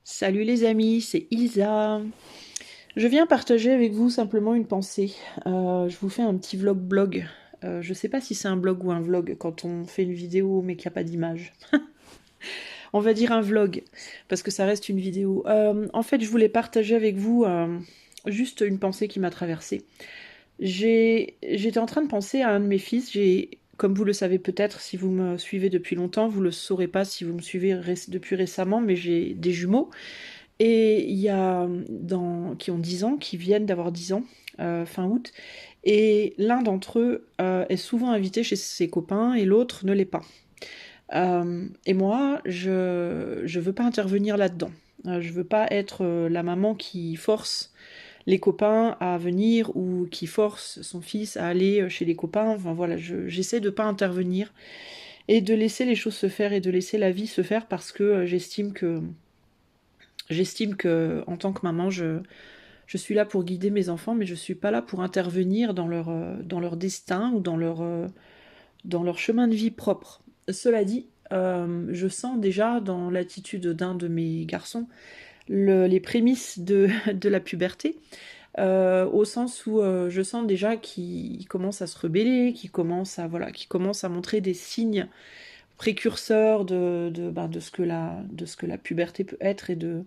Salut les amis, c'est Isa. Je viens partager avec vous simplement une pensée. Je vous fais un petit vlog blog. Je sais pas si c'est un blog ou un vlog quand on fait une vidéo mais qu'il n'y a pas d'image. On va dire un vlog parce que ça reste une vidéo. En fait, je voulais partager avec vous juste une pensée qui m'a traversée. J'étais en train de penser à un de mes fils. Comme vous le savez peut-être, si vous me suivez depuis longtemps, vous le saurez pas si vous me suivez depuis récemment, mais j'ai des jumeaux. Et il y a qui ont 10 ans, qui viennent d'avoir 10 ans, fin août. Et l'un d'entre eux est souvent invité chez ses copains et l'autre ne l'est pas. Et moi, je veux pas intervenir là-dedans. Je veux pas être la maman qui force les copains à venir ou qui force son fils à aller chez les copains. Enfin voilà, j'essaie de pas intervenir et de laisser les choses se faire et de laisser la vie se faire parce que j'estime que en tant que maman, je suis là pour guider mes enfants, mais je suis pas là pour intervenir dans leur destin ou dans leur chemin de vie propre. Cela dit, je sens déjà dans l'attitude d'un de mes garçons les prémices de la puberté, au sens où je sens déjà qu'il commence à se rebeller, qu'il commence à montrer des signes précurseurs de de ce que la puberté peut être et de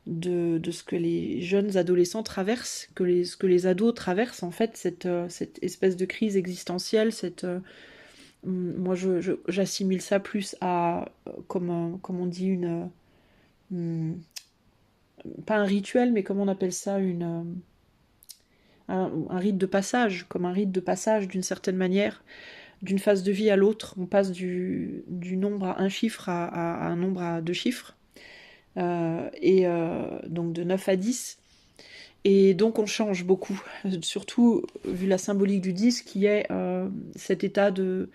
ce que les jeunes adolescents traversent, ce que les ados traversent, en fait, cette espèce de crise existentielle, moi j'assimile ça plus à, comme on dit, hum, pas un rituel, mais comment on appelle ça, un rite de passage, comme un rite de passage d'une certaine manière, d'une phase de vie à l'autre. On passe du nombre à un chiffre à un nombre à deux chiffres, donc de 9 à 10. Et donc on change beaucoup, surtout vu la symbolique du 10 qui est cet état de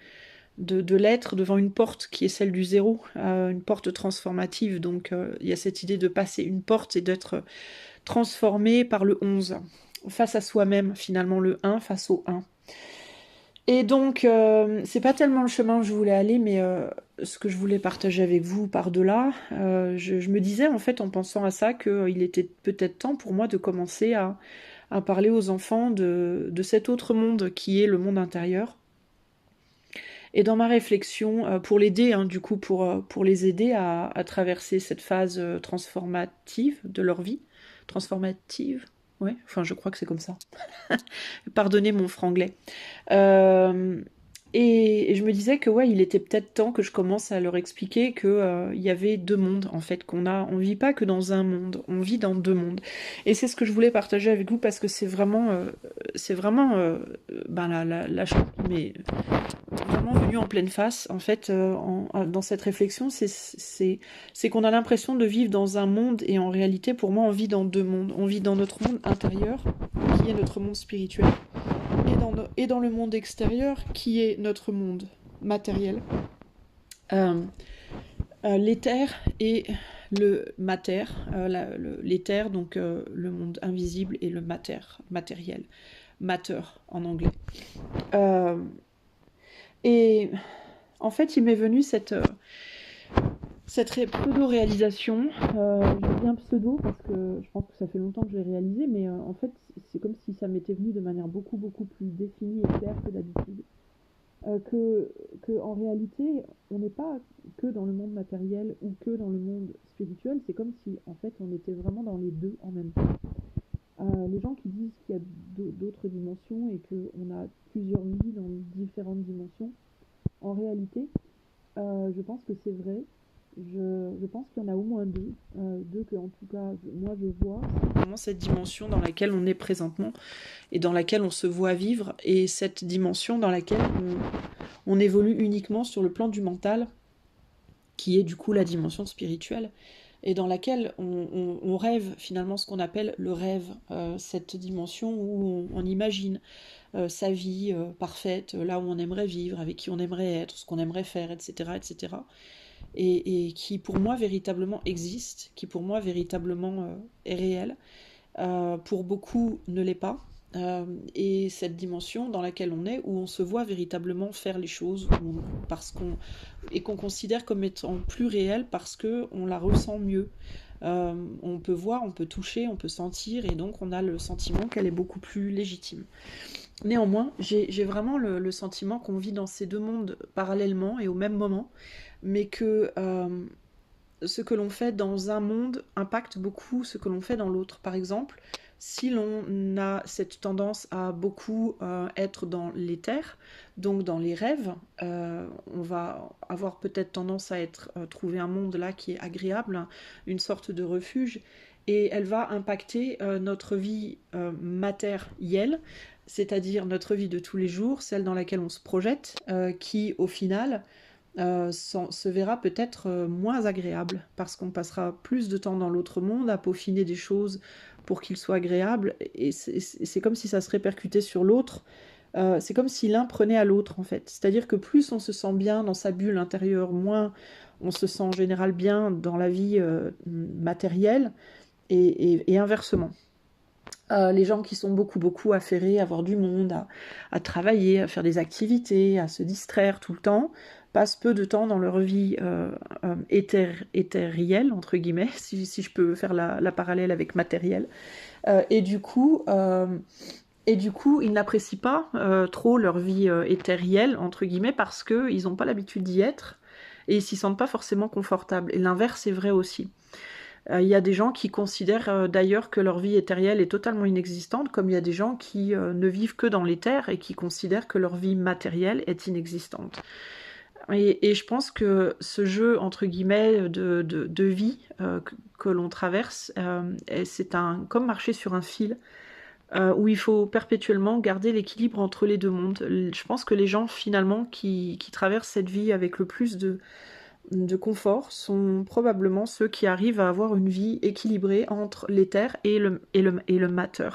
l'être devant une porte qui est celle du zéro, une porte transformative. Donc il y a cette idée de passer une porte et d'être transformé par le 11, face à soi-même, finalement le un face au un. Et donc, c'est pas tellement le chemin où je voulais aller, mais ce que je voulais partager avec vous par-delà, je me disais en fait en pensant à ça qu'il était peut-être temps pour moi de commencer à parler aux enfants de cet autre monde qui est le monde intérieur. Et dans ma réflexion, pour l'aider, hein, du coup, pour les aider à traverser cette phase transformative de leur vie, transformative, ouais, enfin je crois que c'est comme ça. Pardonnez mon franglais. Euh, et je me disais que ouais, il était peut-être temps que je commence à leur expliquer que il y avait deux mondes en fait, on vit pas que dans un monde, on vit dans deux mondes. Et c'est ce que je voulais partager avec vous parce que c'est vraiment ben la chose qui m'est vraiment venue en pleine face en fait dans cette réflexion, c'est qu'on a l'impression de vivre dans un monde et en réalité pour moi on vit dans deux mondes. On vit dans notre monde intérieur qui est notre monde spirituel et dans le monde extérieur qui est notre monde matériel. Euh, L'éther et le mater, l'éther, donc le monde invisible, et le mater, matériel, matter en anglais. Euh, et en fait, il m'est venu cette pseudo-réalisation. Je dis bien pseudo parce que je pense que ça fait longtemps que je l'ai réalisé, mais en fait, c'est comme si ça m'était venu de manière beaucoup, beaucoup plus définie et claire que d'habitude. En réalité, on n'est pas que dans le monde matériel ou que dans le monde spirituel, c'est comme si en fait on était vraiment dans les deux en même temps. Les gens qui disent qu'il y a d'autres dimensions et qu'on a plusieurs vies dans différentes dimensions, en réalité, je pense que c'est vrai. Je pense qu'il y en a au moins deux que en tout cas moi je vois. C'est vraiment cette dimension dans laquelle on est présentement et dans laquelle on se voit vivre, et cette dimension dans laquelle on évolue uniquement sur le plan du mental, qui est du coup la dimension spirituelle, et dans laquelle on rêve finalement ce qu'on appelle le rêve, cette dimension où on imagine sa vie parfaite, là où on aimerait vivre, avec qui on aimerait être, ce qu'on aimerait faire, etc. etc. Et qui pour moi véritablement existe, qui pour moi véritablement est réel. Pour beaucoup ne l'est pas. Et cette dimension dans laquelle on est, où on se voit véritablement faire les choses, parce qu'on et qu'on considère comme étant plus réelle parce que on la ressent mieux. On peut voir, on peut toucher, on peut sentir, et donc on a le sentiment qu'elle est beaucoup plus légitime. Néanmoins, j'ai vraiment le sentiment qu'on vit dans ces deux mondes parallèlement et au même moment, mais que ce que l'on fait dans un monde impacte beaucoup ce que l'on fait dans l'autre. Par exemple, si l'on a cette tendance à beaucoup être dans l'éther, donc dans les rêves, on va avoir peut-être tendance à trouver un monde là qui est agréable, une sorte de refuge, et elle va impacter notre vie matérielle, c'est-à-dire notre vie de tous les jours, celle dans laquelle on se projette, qui au final se verra peut-être moins agréable, parce qu'on passera plus de temps dans l'autre monde à peaufiner des choses pour qu'il soit agréable, et c'est comme si ça se répercutait sur l'autre. C'est comme si l'un prenait à l'autre, en fait. C'est-à-dire que plus on se sent bien dans sa bulle intérieure, moins on se sent en général bien dans la vie matérielle, et inversement. Les gens qui sont beaucoup affairés à voir du monde, à travailler, à faire des activités, à se distraire tout le temps, passent peu de temps dans leur vie éthérielle, entre guillemets, si je peux faire la parallèle avec matériel. Et du coup, ils n'apprécient pas trop leur vie éthérielle, entre guillemets, parce qu'ils n'ont pas l'habitude d'y être, et ils s'y sentent pas forcément confortables. Et l'inverse est vrai aussi. Il y a des gens qui considèrent d'ailleurs que leur vie éthérielle est totalement inexistante, comme il y a des gens qui ne vivent que dans l'éther et qui considèrent que leur vie matérielle est inexistante. Et je pense que ce jeu, entre guillemets, de vie que l'on traverse, c'est comme marcher sur un fil, où il faut perpétuellement garder l'équilibre entre les deux mondes. Je pense que les gens, finalement, qui traversent cette vie avec le plus de confort sont probablement ceux qui arrivent à avoir une vie équilibrée entre l'éther et le matter,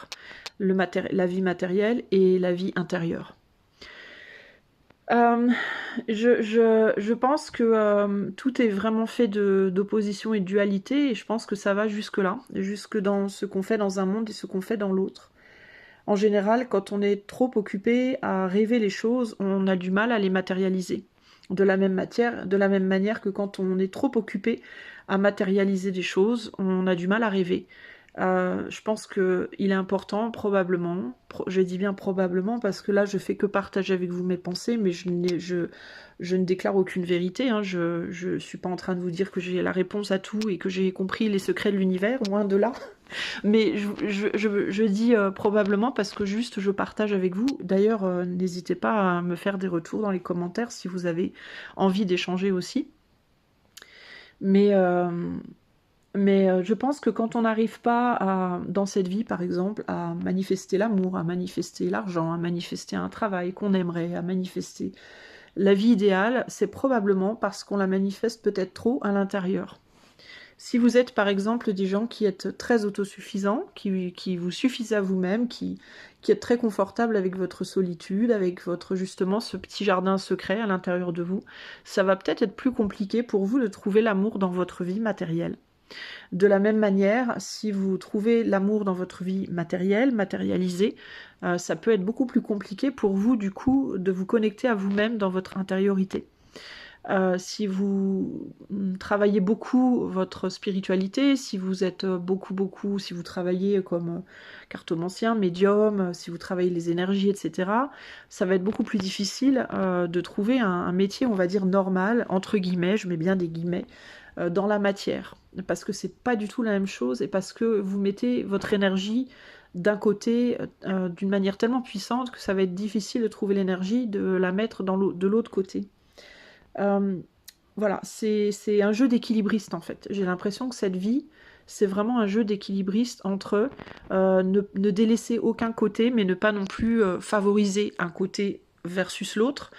la vie matérielle et la vie intérieure. Je pense que tout est vraiment fait d'opposition et de dualité, et je pense que ça va jusque-là, jusque dans ce qu'on fait dans un monde et ce qu'on fait dans l'autre. En général, quand on est trop occupé à rêver les choses, on a du mal à les matérialiser. De la même manière que quand on est trop occupé à matérialiser des choses, on a du mal à rêver. Je pense qu'il est important, probablement, je dis bien probablement, parce que là je fais que partager avec vous mes pensées, mais je ne déclare aucune vérité, hein. Je ne suis pas en train de vous dire que j'ai la réponse à tout et que j'ai compris les secrets de l'univers, loin de là. Mais je dis probablement parce que juste je partage avec vous. D'ailleurs, n'hésitez pas à me faire des retours dans les commentaires si vous avez envie d'échanger aussi. Mais je pense que quand on n'arrive pas, dans cette vie par exemple, à manifester l'amour, à manifester l'argent, à manifester un travail qu'on aimerait, à manifester la vie idéale, c'est probablement parce qu'on la manifeste peut-être trop à l'intérieur. Si vous êtes par exemple des gens qui êtes très autosuffisants, qui vous suffisent à vous-même, qui êtes très confortable avec votre solitude, avec justement ce petit jardin secret à l'intérieur de vous, ça va peut-être être plus compliqué pour vous de trouver l'amour dans votre vie matérielle. De la même manière, si vous trouvez l'amour dans votre vie matérielle, matérialisée, ça peut être beaucoup plus compliqué pour vous du coup de vous connecter à vous-même dans votre intériorité. Si vous travaillez beaucoup votre spiritualité, si vous êtes si vous travaillez comme cartomancien, médium, si vous travaillez les énergies, etc., ça va être beaucoup plus difficile de trouver un métier, on va dire, normal, entre guillemets, je mets bien des guillemets, dans la matière. Parce que c'est pas du tout la même chose, et parce que vous mettez votre énergie d'un côté d'une manière tellement puissante que ça va être difficile de trouver l'énergie de la mettre de l'autre côté. Voilà, c'est un jeu d'équilibriste en fait. J'ai l'impression que cette vie, c'est vraiment un jeu d'équilibriste entre ne délaisser aucun côté, mais ne pas non plus favoriser un côté versus l'autre,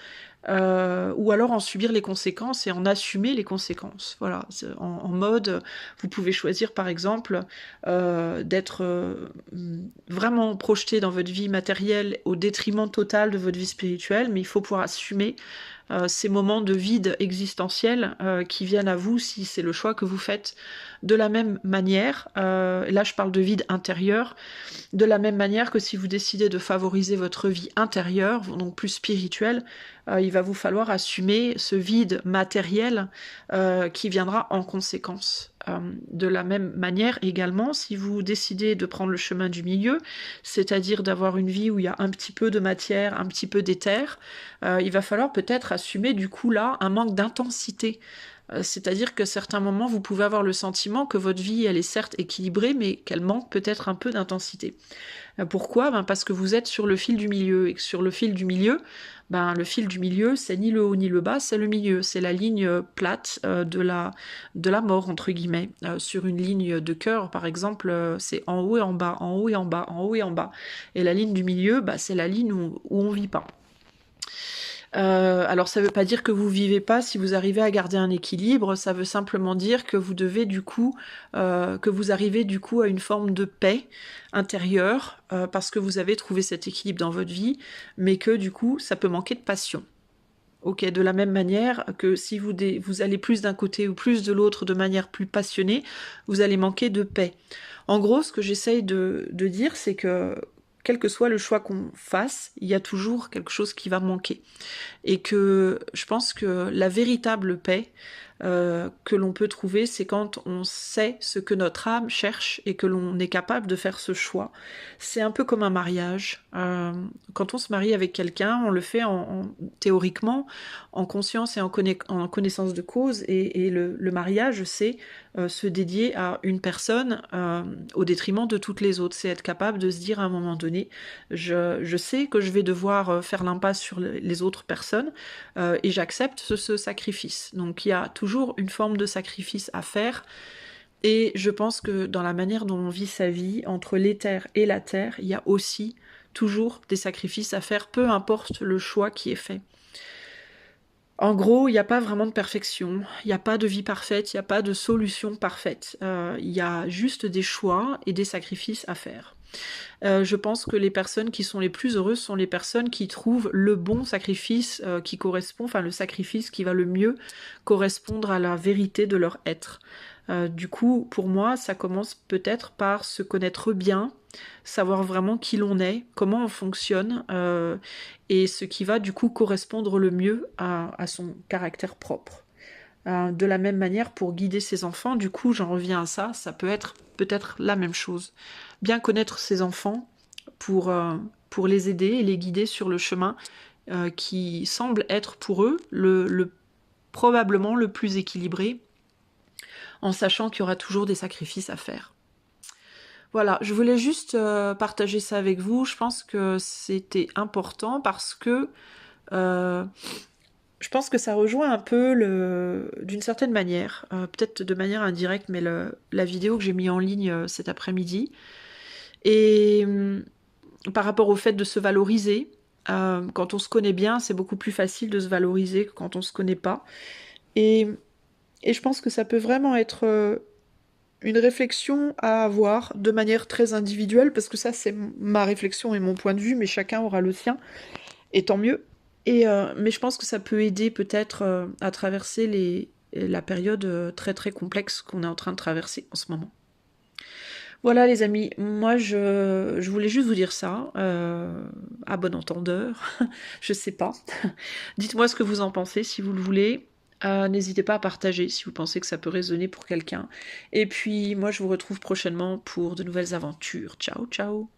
ou alors en subir les conséquences et en assumer les conséquences. Voilà, en mode, vous pouvez choisir par exemple d'être vraiment projeté dans votre vie matérielle au détriment total de votre vie spirituelle, mais il faut pouvoir assumer ces moments de vide existentiel qui viennent à vous si c'est le choix que vous faites. De la même manière, là je parle de vide intérieur, de la même manière que si vous décidez de favoriser votre vie intérieure, donc plus spirituelle, il va vous falloir assumer ce vide matériel qui viendra en conséquence. De la même manière également, si vous décidez de prendre le chemin du milieu, c'est-à-dire d'avoir une vie où il y a un petit peu de matière, un petit peu d'éther, il va falloir peut-être assumer du coup là un manque d'intensité. C'est-à-dire que certains moments, vous pouvez avoir le sentiment que votre vie, elle est certes équilibrée, mais qu'elle manque peut-être un peu d'intensité. Pourquoi? Parce que vous êtes sur le fil du milieu, et que sur le fil du milieu, le fil du milieu, c'est ni le haut ni le bas, c'est le milieu, c'est la ligne plate de la mort, entre guillemets. Sur une ligne de cœur, par exemple, c'est en haut et en bas, en haut et en bas, en haut et en bas. Et la ligne du milieu, c'est la ligne où on vit pas. Alors ça veut pas dire que vous vivez pas si vous arrivez à garder un équilibre, ça veut simplement dire que vous devez du coup, que vous arrivez du coup à une forme de paix intérieure, parce que vous avez trouvé cet équilibre dans votre vie, mais que du coup ça peut manquer de passion. Ok, de la même manière que si vous allez plus d'un côté ou plus de l'autre de manière plus passionnée, vous allez manquer de paix. En gros, ce que j'essaye de dire, c'est que quel que soit le choix qu'on fasse, il y a toujours quelque chose qui va manquer. Et que je pense que la véritable paix que l'on peut trouver, c'est quand on sait ce que notre âme cherche et que l'on est capable de faire ce choix. C'est un peu comme un mariage. Quand on se marie avec quelqu'un, on le fait théoriquement, en conscience et en connaissance de cause. Et le mariage, c'est se dédier à une personne au détriment de toutes les autres. C'est être capable de se dire à un moment donné, je sais que je vais devoir faire l'impasse sur les autres personnes et j'accepte ce sacrifice. Donc il y a toujours une forme de sacrifice à faire et je pense que dans la manière dont on vit sa vie, entre l'éther et la terre, il y a aussi toujours des sacrifices à faire, peu importe le choix qui est fait. En gros, il n'y a pas vraiment de perfection, il n'y a pas de vie parfaite, il n'y a pas de solution parfaite. Il y a juste des choix et des sacrifices à faire. Je pense que les personnes qui sont les plus heureuses sont les personnes qui trouvent le bon sacrifice qui correspond, enfin le sacrifice qui va le mieux correspondre à la vérité de leur être. Du coup, pour moi, ça commence peut-être par se connaître bien, savoir vraiment qui l'on est, comment on fonctionne, et ce qui va du coup correspondre le mieux à son caractère propre. De la même manière, pour guider ses enfants, du coup, j'en reviens à ça, ça peut être peut-être la même chose. Bien connaître ses enfants pour les aider et les guider sur le chemin qui semble être pour eux probablement le plus équilibré, en sachant qu'il y aura toujours des sacrifices à faire. Voilà, je voulais juste partager ça avec vous. Je pense que c'était important parce que je pense que ça rejoint un peu d'une certaine manière, peut-être de manière indirecte, mais la vidéo que j'ai mis en ligne cet après-midi. Et par rapport au fait de se valoriser, quand on se connaît bien, c'est beaucoup plus facile de se valoriser que quand on se connaît pas. Et je pense que ça peut vraiment être une réflexion à avoir de manière très individuelle, parce que ça c'est ma réflexion et mon point de vue, mais chacun aura le sien, et tant mieux. Mais je pense que ça peut aider peut-être à traverser la période très très complexe qu'on est en train de traverser en ce moment. Voilà les amis, moi je voulais juste vous dire ça, à bon entendeur, je sais pas. Dites-moi ce que vous en pensez si vous le voulez. N'hésitez pas à partager si vous pensez que ça peut résonner pour quelqu'un. Et puis moi je vous retrouve prochainement pour de nouvelles aventures. Ciao ciao.